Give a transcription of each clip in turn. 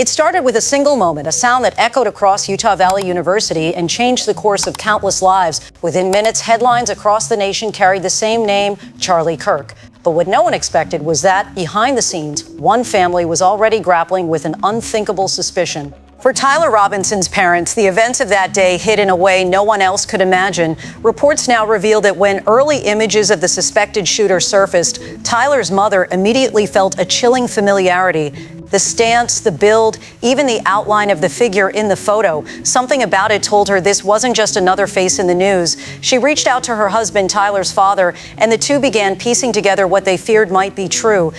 It started with a single moment, a sound that echoed across Utah Valley University and changed the course of countless lives. Within minutes, headlines across the nation carried the same name, Charlie Kirk. But what no one expected was that, behind the scenes, one family was already grappling with an unthinkable suspicion. For Tyler Robinson's parents, the events of that day hit in a way no one else could imagine. Reports now reveal that when early images of the suspected shooter surfaced, Tyler's mother immediately felt a chilling familiarity. The stance, the build, even the outline of the figure in the photo. Something about it told her this wasn't just another face in the news. She reached out to her husband, Tyler's father, and the two began piecing together what they feared might be true.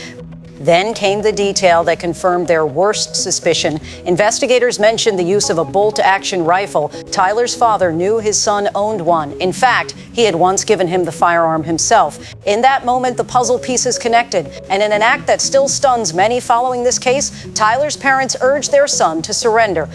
Then came the detail that confirmed their worst suspicion. Investigators mentioned the use of a bolt-action rifle. Tyler's father knew his son owned one. In fact, he had once given him the firearm himself. In that moment, the puzzle pieces connected. And in an act that still stuns many following this case, Tyler's parents urged their son to surrender.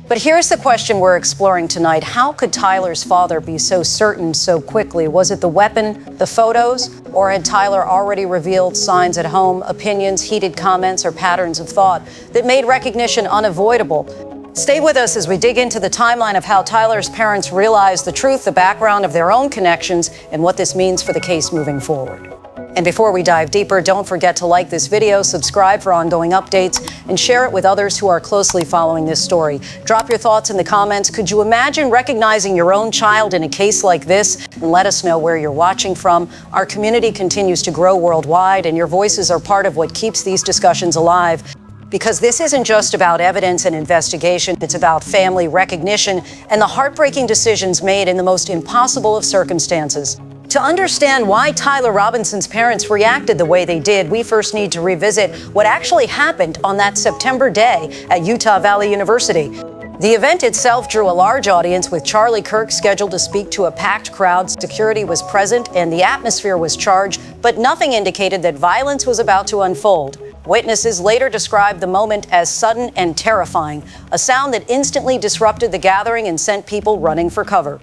But here's the question we're exploring tonight. How could Tyler's father be so certain so quickly? Was it the weapon, the photos, or had Tyler already revealed signs at home, opinions, heated comments, or patterns of thought that made recognition unavoidable? Stay with us as we dig into the timeline of how Tyler's parents realized the truth, the background of their own connections, and what this means for the case moving forward. And before we dive deeper, don't forget to like this video, subscribe for ongoing updates, and share it with others who are closely following this story. Drop your thoughts in the comments. Could you imagine recognizing your own child in a case like this? And let us know where you're watching from. Our community continues to grow worldwide, and your voices are part of what keeps these discussions alive. Because this isn't just about evidence and investigation, it's about family recognition and the heartbreaking decisions made in the most impossible of circumstances. To understand why Tyler Robinson's parents reacted the way they did, we first need to revisit what actually happened on that September day at Utah Valley University. The event itself drew a large audience, with Charlie Kirk scheduled to speak to a packed crowd. Security was present and the atmosphere was charged, but nothing indicated that violence was about to unfold. Witnesses later described the moment as sudden and terrifying, a sound that instantly disrupted the gathering and sent people running for cover.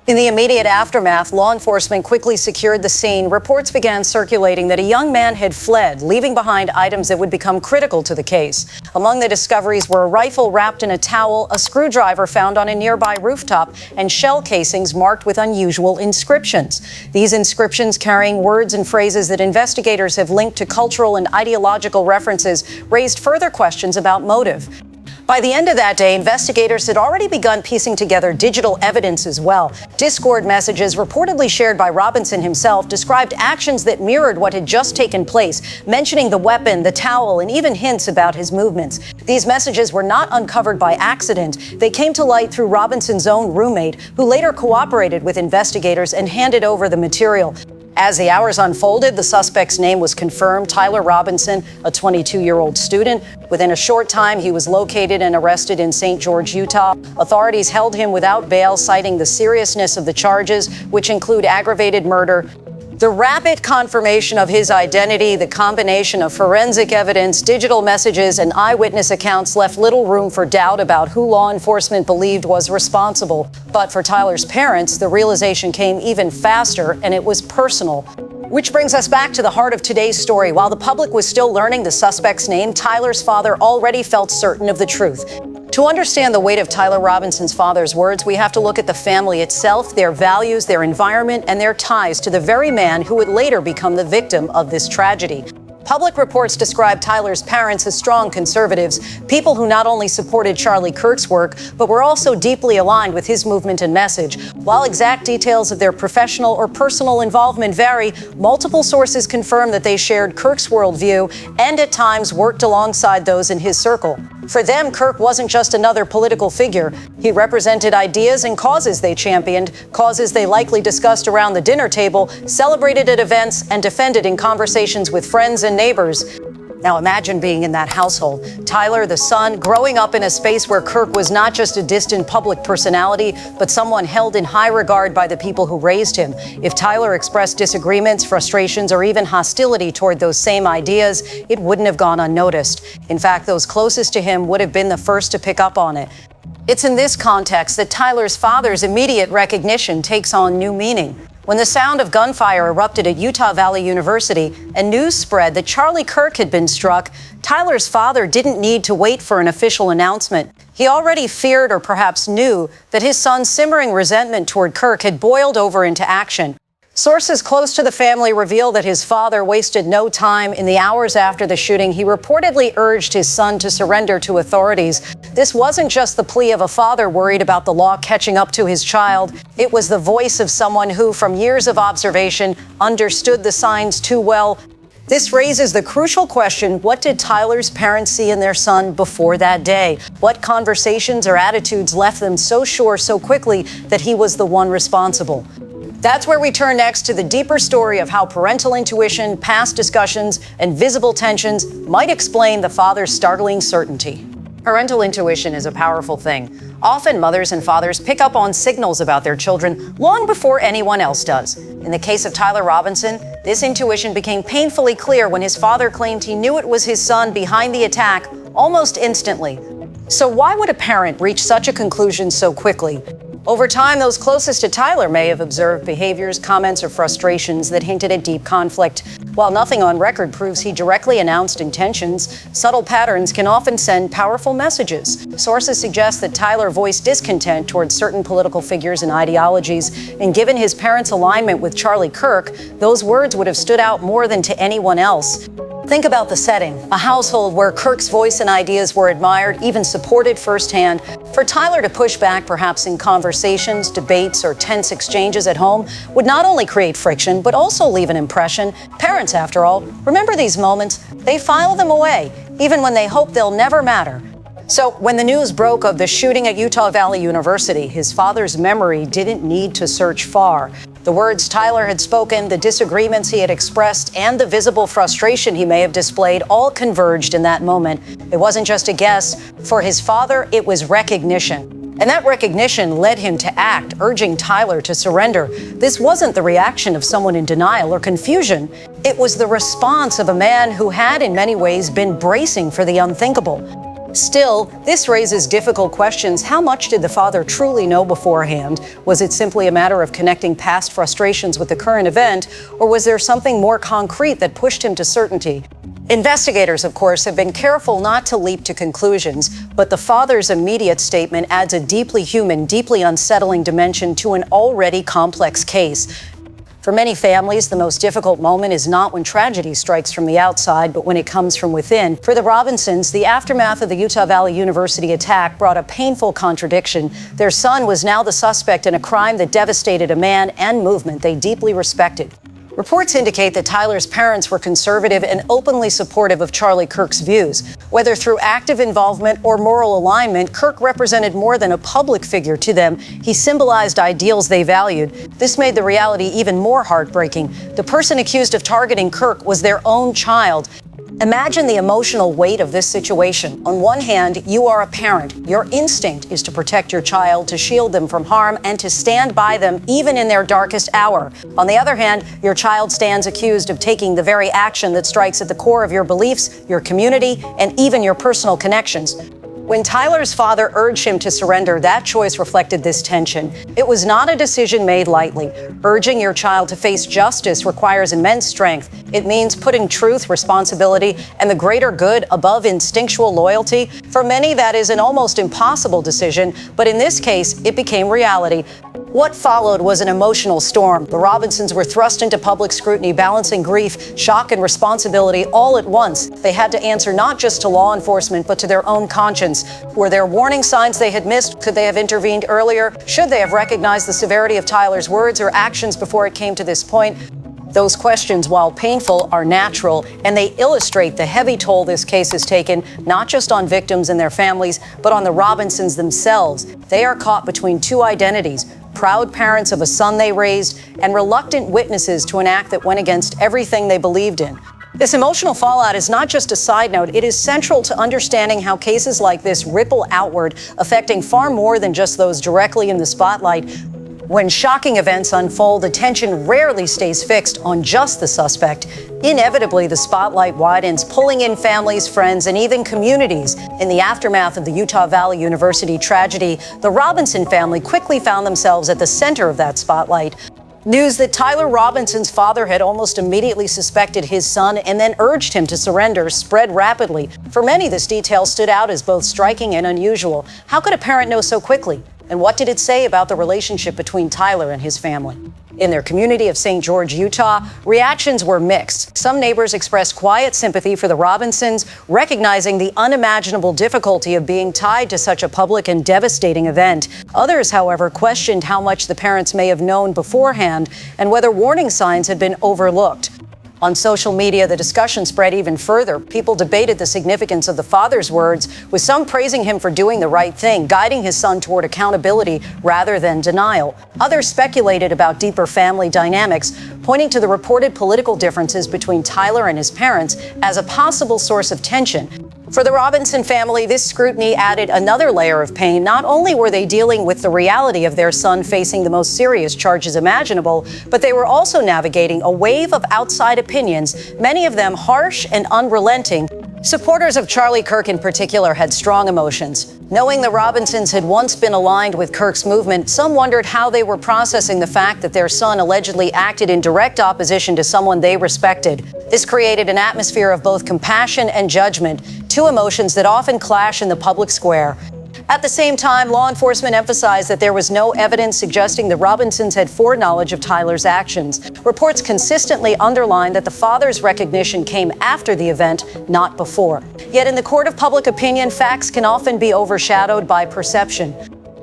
In the immediate aftermath, law enforcement quickly secured the scene. Reports began circulating that a young man had fled, leaving behind items that would become critical to the case. Among the discoveries were a rifle wrapped in a towel, a screwdriver found on a nearby rooftop, and shell casings marked with unusual inscriptions. These inscriptions, carrying words and phrases that investigators have linked to cultural and ideological references, raised further questions about motive. By the end of that day, investigators had already begun piecing together digital evidence as well. Discord messages reportedly shared by Robinson himself described actions that mirrored what had just taken place, mentioning the weapon, the towel, and even hints about his movements. These messages were not uncovered by accident. They came to light through Robinson's own roommate, who later cooperated with investigators and handed over the material. As the hours unfolded, the suspect's name was confirmed: Tyler Robinson, a 22-year-old student. Within a short time, he was located and arrested in St. George, Utah. Authorities held him without bail, citing the seriousness of the charges, which include aggravated murder. The rapid confirmation of his identity, the combination of forensic evidence, digital messages, and eyewitness accounts left little room for doubt about who law enforcement believed was responsible. But for Tyler's parents, the realization came even faster, and it was personal. Which brings us back to the heart of today's story. While the public was still learning the suspect's name, Tyler's father already felt certain of the truth. To understand the weight of Tyler Robinson's father's words, we have to look at the family itself, their values, their environment, and their ties to the very man who would later become the victim of this tragedy. Public reports describe Tyler's parents as strong conservatives, people who not only supported Charlie Kirk's work, but were also deeply aligned with his movement and message. While exact details of their professional or personal involvement vary, multiple sources confirm that they shared Kirk's worldview and at times worked alongside those in his circle. For them, Kirk wasn't just another political figure. He represented ideas and causes they championed, causes they likely discussed around the dinner table, celebrated at events, and defended in conversations with friends and neighbors. Now imagine being in that household. Tyler, the son, growing up in a space where Kirk was not just a distant public personality, but someone held in high regard by the people who raised him. If Tyler expressed disagreements, frustrations, or even hostility toward those same ideas, it wouldn't have gone unnoticed. In fact, those closest to him would have been the first to pick up on it. It's in this context that Tyler's father's immediate recognition takes on new meaning. when the sound of gunfire erupted at Utah Valley University and news spread that Charlie Kirk had been struck, Tyler's father didn't need to wait for an official announcement. He already feared, or perhaps knew, that his son's simmering resentment toward Kirk had boiled over into action. Sources close to the family reveal that his father wasted no time. In the hours after the shooting, he reportedly urged his son to surrender to authorities. This wasn't just the plea of a father worried about the law catching up to his child. It was the voice of someone who, from years of observation, understood the signs too well. This raises the crucial question, what did Tyler's parents see in their son before that day? What conversations or attitudes left them so sure so quickly that he was the one responsible? That's where we turn next to the deeper story of how parental intuition, past discussions, and visible tensions might explain the father's startling certainty. Parental intuition is a powerful thing. Often mothers and fathers pick up on signals about their children long before anyone else does. In the case of Tyler Robinson, this intuition became painfully clear when his father claimed he knew it was his son behind the attack almost instantly. So why would a parent reach such a conclusion so quickly? Over time, those closest to Tyler may have observed behaviors, comments, or frustrations that hinted at deep conflict. While nothing on record proves he directly announced intentions, subtle patterns can often send powerful messages. Sources suggest that Tyler voiced discontent towards certain political figures and ideologies, and given his parents' alignment with Charlie Kirk, those words would have stood out more than to anyone else. Think about the setting, a household where Kirk's voice and ideas were admired, even supported firsthand. For Tyler to push back, perhaps in conversations, debates, or tense exchanges at home, would not only create friction, but also leave an impression. Parents, after all, remember these moments. They file them away, even when they hope they'll never matter. So when the news broke of the shooting at Utah Valley University, his father's memory didn't need to search far. The words Tyler had spoken, the disagreements he had expressed, and the visible frustration he may have displayed all converged in that moment. It wasn't just a guess. For his father, it was recognition. And that recognition led him to act, urging Tyler to surrender. This wasn't the reaction of someone in denial or confusion. It was the response of a man who had, in many ways, been bracing for the unthinkable. Still, this raises difficult questions. How much did the father truly know beforehand? Was it simply a matter of connecting past frustrations with the current event, or was there something more concrete that pushed him to certainty? Investigators, of course, have been careful not to leap to conclusions, but the father's immediate statement adds a deeply human, deeply unsettling dimension to an already complex case. For many families, the most difficult moment is not when tragedy strikes from the outside, but when it comes from within. For the Robinsons, the aftermath of the Utah Valley University attack brought a painful contradiction. Their son was now the suspect in a crime that devastated a man and movement they deeply respected. Reports indicate that Tyler's parents were conservative and openly supportive of Charlie Kirk's views. Whether through active involvement or moral alignment, Kirk represented more than a public figure to them. He symbolized ideals they valued. This made the reality even more heartbreaking. The person accused of targeting Kirk was their own child. Imagine the emotional weight of this situation. On one hand, you are a parent. Your instinct is to protect your child, to shield them from harm, and to stand by them even in their darkest hour. On the other hand, your child stands accused of taking the very action that strikes at the core of your beliefs, your community, and even your personal connections. When Tyler's father urged him to surrender, that choice reflected this tension. It was not a decision made lightly. Urging your child to face justice requires immense strength. It means putting truth, responsibility, and the greater good above instinctual loyalty. For many, that is an almost impossible decision, but in this case, it became reality. What followed was an emotional storm. The Robinsons were thrust into public scrutiny, balancing grief, shock, and responsibility all at once. They had to answer not just to law enforcement, but to their own conscience. Were there warning signs they had missed? Could they have intervened earlier? Should they have recognized the severity of Tyler's words or actions before it came to this point? Those questions, while painful, are natural, and they illustrate the heavy toll this case has taken, not just on victims and their families, but on the Robinsons themselves. They are caught between two identities: proud parents of a son they raised, and reluctant witnesses to an act that went against everything they believed in. This emotional fallout is not just a side note, it is central to understanding how cases like this ripple outward, affecting far more than just those directly in the spotlight. When shocking events unfold, attention rarely stays fixed on just the suspect. Inevitably, the spotlight widens, pulling in families, friends, and even communities. In the aftermath of the Utah Valley University tragedy, the Robinson family quickly found themselves at the center of that spotlight. News that Tyler Robinson's father had almost immediately suspected his son and then urged him to surrender spread rapidly. For many, this detail stood out as both striking and unusual. How could a parent know so quickly? And what did it say about the relationship between Tyler and his family? In their community of St. George, Utah, reactions were mixed. Some neighbors expressed quiet sympathy for the Robinsons, recognizing the unimaginable difficulty of being tied to such a public and devastating event. Others, however, questioned how much the parents may have known beforehand and whether warning signs had been overlooked. On social media, the discussion spread even further. People debated the significance of the father's words, with some praising him for doing the right thing, guiding his son toward accountability rather than denial. Others speculated about deeper family dynamics, pointing to the reported political differences between Tyler and his parents as a possible source of tension. For the Robinson family, this scrutiny added another layer of pain. Not only were they dealing with the reality of their son facing the most serious charges imaginable, but they were also navigating a wave of outside opinions, many of them harsh and unrelenting. Supporters of Charlie Kirk in particular had strong emotions. Knowing the Robinsons had once been aligned with Kirk's movement, some wondered how they were processing the fact that their son allegedly acted in direct opposition to someone they respected. This created an atmosphere of both compassion and judgment, two emotions that often clash in the public square. At the same time, law enforcement emphasized that there was no evidence suggesting the Robinsons had foreknowledge of Tyler's actions. Reports consistently underlined that the father's recognition came after the event, not before. Yet in the court of public opinion, facts can often be overshadowed by perception.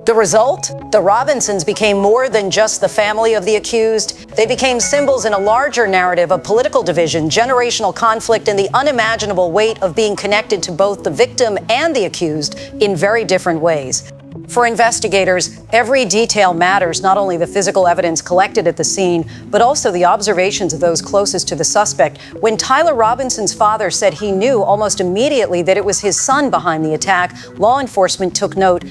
The result? The Robinsons became more than just the family of the accused. They became symbols in a larger narrative of political division, generational conflict, and the unimaginable weight of being connected to both the victim and the accused in very different ways. For investigators, every detail matters, not only the physical evidence collected at the scene, but also the observations of those closest to the suspect. When Tyler Robinson's father said he knew almost immediately that it was his son behind the attack, law enforcement took note.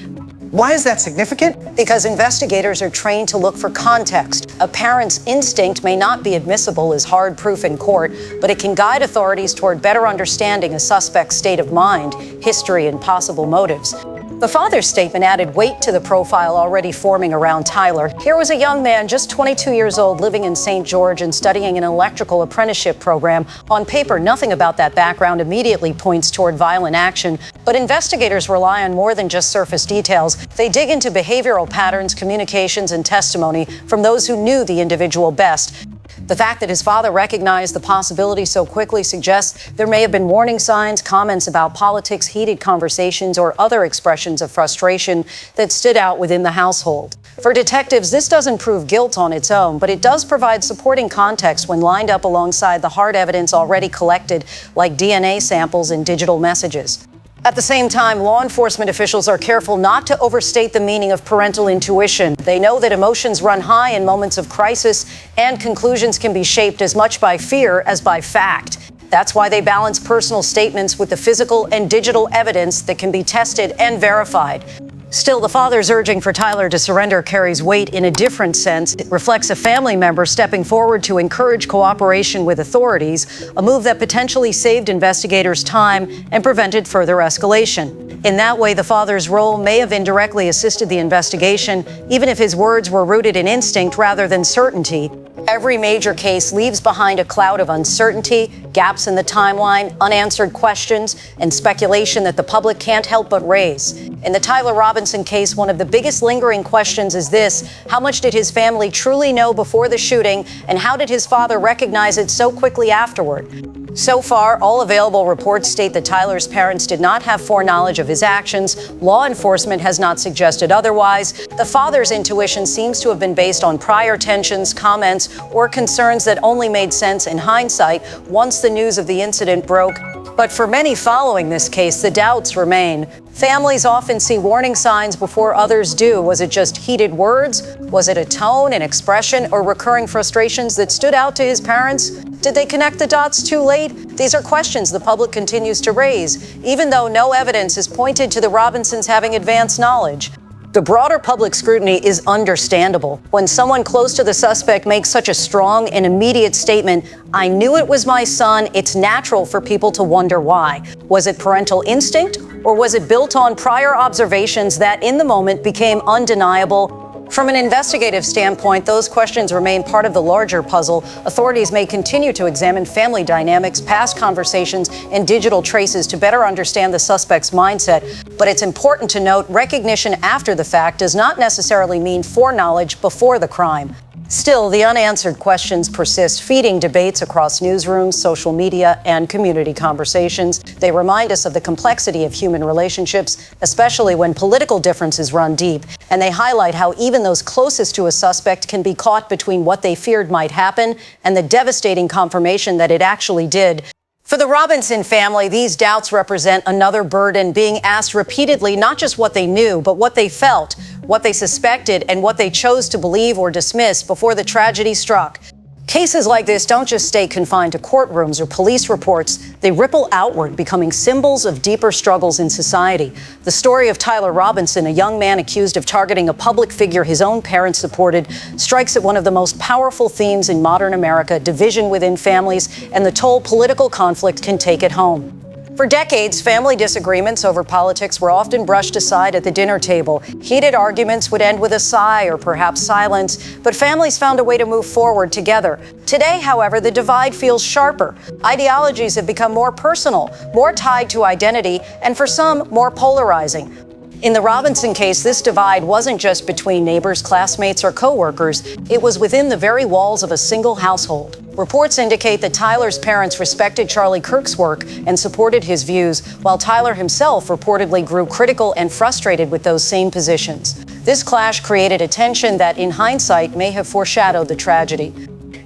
Why is that significant? Because investigators are trained to look for context. A parent's instinct may not be admissible as hard proof in court, but it can guide authorities toward better understanding a suspect's state of mind, history, and possible motives. The father's statement added weight to the profile already forming around Tyler. Here was a young man, just 22 years old, living in St. George and studying an electrical apprenticeship program. On paper, nothing about that background immediately points toward violent action, but investigators rely on more than just surface details. They dig into behavioral patterns, communications, and testimony from those who knew the individual best. The fact that his father recognized the possibility so quickly suggests there may have been warning signs, comments about politics, heated conversations, or other expressions of frustration that stood out within the household. For detectives, this doesn't prove guilt on its own, but it does provide supporting context when lined up alongside the hard evidence already collected, like DNA samples and digital messages. At the same time, law enforcement officials are careful not to overstate the meaning of parental intuition. They know that emotions run high in moments of crisis, and conclusions can be shaped as much by fear as by fact. That's why they balance personal statements with the physical and digital evidence that can be tested and verified. Still, the father's urging for Tyler to surrender carries weight in a different sense. It reflects a family member stepping forward to encourage cooperation with authorities, a move that potentially saved investigators time and prevented further escalation. In that way, the father's role may have indirectly assisted the investigation, even if his words were rooted in instinct rather than certainty. Every major case leaves behind a cloud of uncertainty, gaps in the timeline, unanswered questions, and speculation that the public can't help but raise. In the Tyler Robinson case, one of the biggest lingering questions is this: how much did his family truly know before the shooting, and how did his father recognize it so quickly afterward? So far, all available reports state that Tyler's parents did not have foreknowledge of his actions. Law enforcement has not suggested otherwise. The father's intuition seems to have been based on prior tensions, comments, or concerns that only made sense in hindsight once the news of the incident broke. But for many following this case, the doubts remain. Families often see warning signs before others do. Was it just heated words? Was it a tone, an expression, or recurring frustrations that stood out to his parents? Did they connect the dots too late? These are questions the public continues to raise, even though no evidence has pointed to the Robinsons having advanced knowledge. The broader public scrutiny is understandable. When someone close to the suspect makes such a strong and immediate statement, "I knew it was my son," it's natural for people to wonder why. Was it parental instinct, or was it built on prior observations that in the moment became undeniable? From an investigative standpoint, those questions remain part of the larger puzzle. Authorities may continue to examine family dynamics, past conversations, and digital traces to better understand the suspect's mindset. But it's important to note recognition after the fact does not necessarily mean foreknowledge before the crime. Still, the unanswered questions persist, feeding debates across newsrooms, social media, and community conversations. They remind us of the complexity of human relationships, especially when political differences run deep. And they highlight how even those closest to a suspect can be caught between what they feared might happen and the devastating confirmation that it actually did. For the Robinson family, these doubts represent another burden, being asked repeatedly not just what they knew, but what they felt, what they suspected, and what they chose to believe or dismiss before the tragedy struck. Cases like this don't just stay confined to courtrooms or police reports. They ripple outward, becoming symbols of deeper struggles in society. The story of Tyler Robinson, a young man accused of targeting a public figure his own parents supported, strikes at one of the most powerful themes in modern America: division within families and the toll political conflict can take at home. For decades, family disagreements over politics were often brushed aside at the dinner table. Heated arguments would end with a sigh or perhaps silence, but families found a way to move forward together. Today, however, the divide feels sharper. Ideologies have become more personal, more tied to identity, and for some, more polarizing. In the Robinson case, this divide wasn't just between neighbors, classmates, or co-workers. It was within the very walls of a single household. Reports indicate that Tyler's parents respected Charlie Kirk's work and supported his views, while Tyler himself reportedly grew critical and frustrated with those same positions. This clash created a tension that, in hindsight, may have foreshadowed the tragedy.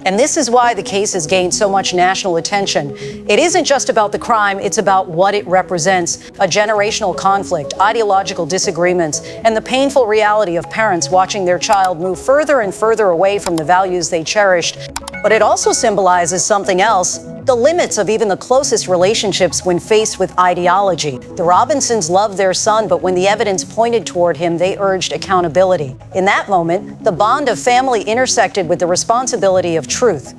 And this is why the case has gained so much national attention. It isn't just about the crime, it's about what it represents: a generational conflict, ideological disagreements, and the painful reality of parents watching their child move further and further away from the values they cherished. But it also symbolizes something else: the limits of even the closest relationships when faced with ideology. The Robinsons loved their son, but when the evidence pointed toward him, they urged accountability. In that moment, the bond of family intersected with the responsibility of truth.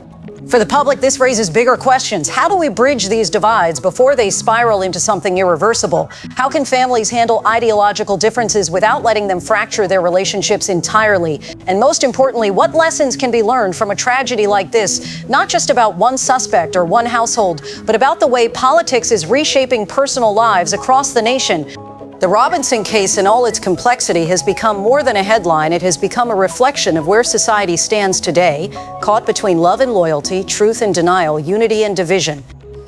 For the public, this raises bigger questions. How do we bridge these divides before they spiral into something irreversible? How can families handle ideological differences without letting them fracture their relationships entirely? And most importantly, what lessons can be learned from a tragedy like this, not just about one suspect or one household, but about the way politics is reshaping personal lives across the nation? The Robinson case, in all its complexity, has become more than a headline. It has become a reflection of where society stands today, caught between love and loyalty, truth and denial, unity and division.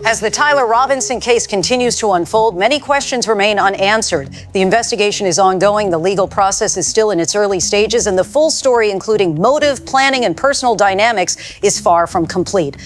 As the Tyler Robinson case continues to unfold, many questions remain unanswered. The investigation is ongoing, the legal process is still in its early stages, and the full story, including motive, planning, and personal dynamics, is far from complete.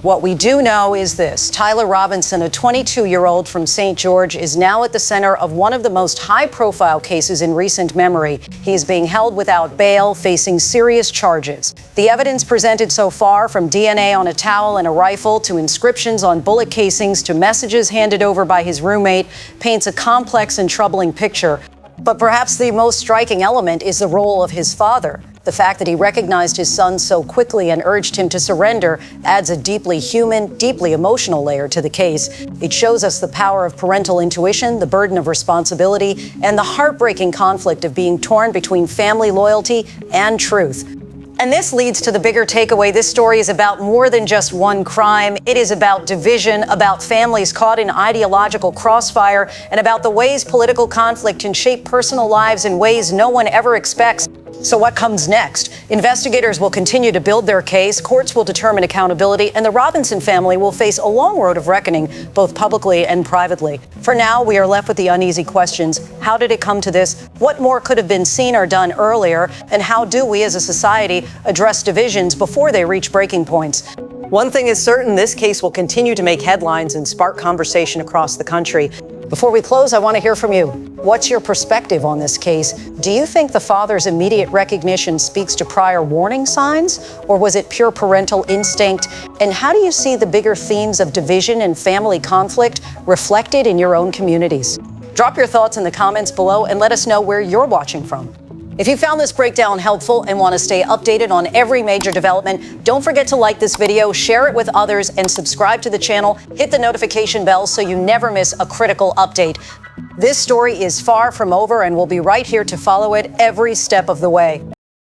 What we do know is this: Tyler Robinson, a 22-year-old from St. George, is now at the center of one of the most high-profile cases in recent memory. He is being held without bail, facing serious charges. The evidence presented so far, from DNA on a towel and a rifle to inscriptions on bullet casings to messages handed over by his roommate, paints a complex and troubling picture. But perhaps the most striking element is the role of his father. The fact that he recognized his son so quickly and urged him to surrender adds a deeply human, deeply emotional layer to the case. It shows us the power of parental intuition, the burden of responsibility, and the heartbreaking conflict of being torn between family loyalty and truth. And this leads to the bigger takeaway. This story is about more than just one crime. It is about division, about families caught in ideological crossfire, and about the ways political conflict can shape personal lives in ways no one ever expects. So what comes next? Investigators will continue to build their case, courts will determine accountability, and the Robinson family will face a long road of reckoning, both publicly and privately. For now, we are left with the uneasy questions. How did it come to this? What more could have been seen or done earlier? And how do we as a society address divisions before they reach breaking points? One thing is certain: this case will continue to make headlines and spark conversation across the country. Before we close, I want to hear from you. What's your perspective on this case? Do you think the father's immediate recognition speaks to prior warning signs, or was it pure parental instinct? And how do you see the bigger themes of division and family conflict reflected in your own communities? Drop your thoughts in the comments below and let us know where you're watching from. If you found this breakdown helpful and want to stay updated on every major development, don't forget to like this video, share it with others, and subscribe to the channel. Hit the notification bell so you never miss a critical update. This story is far from over, and we'll be right here to follow it every step of the way.